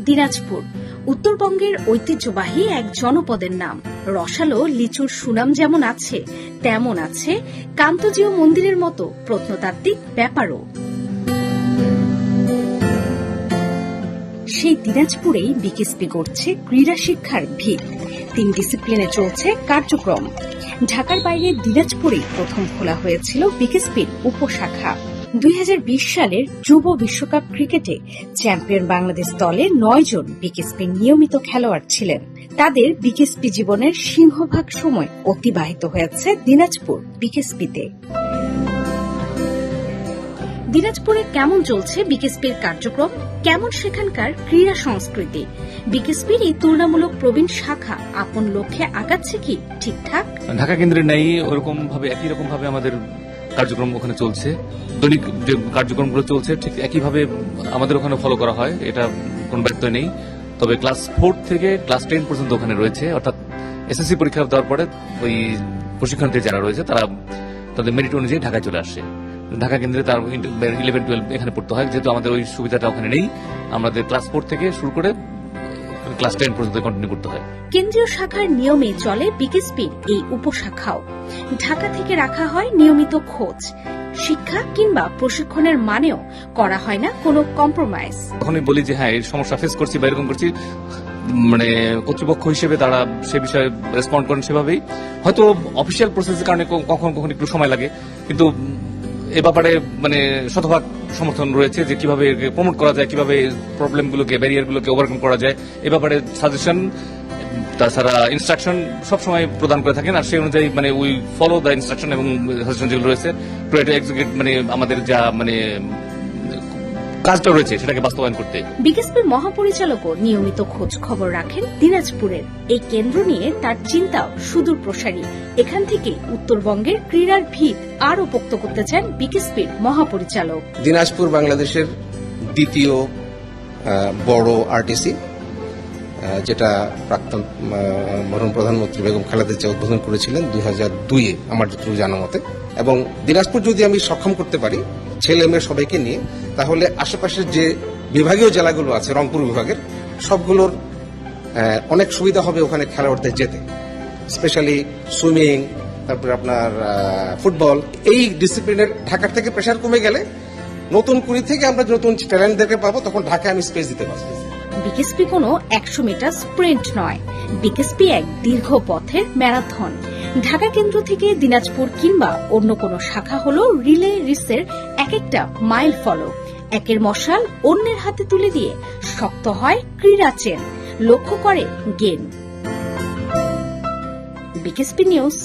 দিনাজপুর উত্তরবঙ্গের ঐতিহ্যবাহী এক জনপদের নাম। রসালো লিচুর সুনাম যেমন আছে, তেমন আছে কান্তজিউ মন্দিরের মতো প্রত্নতাত্ত্বিক ব্যাপারও। সেই দিনাজপুরেই বিকেএসপি গড়ছে ক্রীড়া শিক্ষার ভিত। 3 ডিসিপ্লিনে চলছে কার্যক্রম। ঢাকার বাইরে দিনাজপুরেই প্রথম খোলা হয়েছিল বিকেএসপির উপশাখা। 2020 সালের যুব বিশ্বকাপ ক্রিকেটে চ্যাম্পিয়ন বাংলাদেশ দলে 9 জন বিকেএসপির নিয়মিত খেলোয়াড় ছিলেন। তাদের বিকেএসপি জীবনের সিংহভাগ সময় অতিবাহিত হয়েছে দিনাজপুর বিকেএসপিতে। দিনাজপুরে কেমন চলছে বিকেএসপির কার্যক্রম, কেমন সেখানকার ক্রীড়া সংস্কৃতি, বিকেএসপির এই তুলনামূলক প্রবীণ শাখা আপন লক্ষ্যে আগাচ্ছে কি ঠিকঠাক? ঢাকা কেন্দ্রে নেই ওরকম ভাবে, একই রকম ভাবে আমাদের কার্যক্রম ওখানে চলছে। দৈনিক যে কার্যক্রমগুলো চলছে ঠিক একইভাবে আমাদের ওখানে ফলো করা হয়, এটা কোনো ব্যত্যয় নেই। তবে ক্লাস 4 থেকে ক্লাস 10 পর্যন্ত ওখানে রয়েছে, অর্থাৎ এসএসসি পরীক্ষা দেওয়ার পরে ওই প্রশিক্ষণার্থী যারা রয়েছে তারা তাদের মেরিট অনুযায়ী ঢাকায় চলে আসে। ঢাকা কেন্দ্রে তার 11-12 এখানে পড়তে হয়, যেহেতু আমাদের ওই সুবিধাটা ওখানে নেই। আমাদের ক্লাস 4 থেকে শুরু করে ক্লাস 10 পর্যন্ত কন্টিনিউ করতে হয়। কেন্দ্রীয় শাখার নিয়মে চলে বিকেএসপির এই উপশাখাও। ঢাকা থেকে রাখা হয় নিয়মিত খোঁজ। শিক্ষা কিংবা প্রশিক্ষণের মানেও করা হয় না কোনো কম্প্রোমাইজ। তখনই বলি যে হ্যাঁ, এই সমস্যা ফেস করছি বা এরকম করছি, মানে কর্তৃপক্ষ হিসেবে তারা সে বিষয়ে রেসপন্ড করেন সেভাবেই। হয়তো অফিসিয়াল প্রসেসের কারণে কখন কখন একটু সময় লাগে, কিন্তু এ ব্যাপারে মানে শতভাগ সমর্থন রয়েছে যে কিভাবে প্রমোট করা যায়, কিভাবে প্রবলেমগুলোকে, ব্যারিয়ারগুলোকে ওভারকাম করা যায়। এ ব্যাপারে সাজেশন, তাছাড়া ইনস্ট্রাকশন সবসময় প্রদান করে থাকেন। আর সেই অনুযায়ী মানে উই ফলো দ্য ইনস্ট্রাকশন এবং সাজেশন যেগুলো রয়েছে টু এক্সিকিউট, মানে আমাদের যা মানে কাজটা রয়েছে সেটাকে বাস্তবায়ন করতে। বিকেএসপির মহাপরিচালকও নিয়মিত খোঁজ খবর রাখেন দিনাজপুরের। এই কেন্দ্র নিয়ে তার চিন্তাও সুদূর প্রসারী। এখান থেকে উত্তরবঙ্গের ক্রীড়ার ভিত আরও পোক্ত করতে চান বিকেএসপির মহাপরিচালক। দিনাজপুর বাংলাদেশের দ্বিতীয় বড় আরটিসি, যেটা প্রাক্তন মরহুম প্রধানমন্ত্রী বেগম খালেদা জিয়া উদ্বোধন করেছিলেন 2002-এ আমার যতটুকু জানা মতে। এবং দিনাজপুর যদি আমি সক্ষম করতে পারি ছেলে মেয়ে সবাইকে নিয়ে, তাহলে আশেপাশের যে বিভাগীয় জেলাগুলো আছে রংপুর বিভাগের সবগুলোর অনেক সুবিধা হবে ওখানে খেলোয়াড়দের যেতে। স্পেশালি সুইমিং, তারপরে আপনার ফুটবল, এই ডিসিপ্লিনের ঢাকার থেকে প্রেশার কমে গেলে নতুন কুড়ি থেকে আমরা নতুন ট্যালেন্টদেরকে পাবো, তখন ঢাকায় আমি স্পেস দিতে পারবো। বিকেএসপি কোনো 100 মিটার স্প্রিন্ট নয়, বিকেএসপি এক দীর্ঘ পথের ম্যারাথন। ঢাকা কেন্দ্র থেকে দিনাজপুর কিংবা অন্য কোনো শাখা হল রিলে রেসের এক একটা মাইল ফলক। একের মশাল অন্যের হাতে তুলে দিয়ে শক্ত হয় ক্রীড়া চেন, লক্ষ্য করে গেন। BKSP news.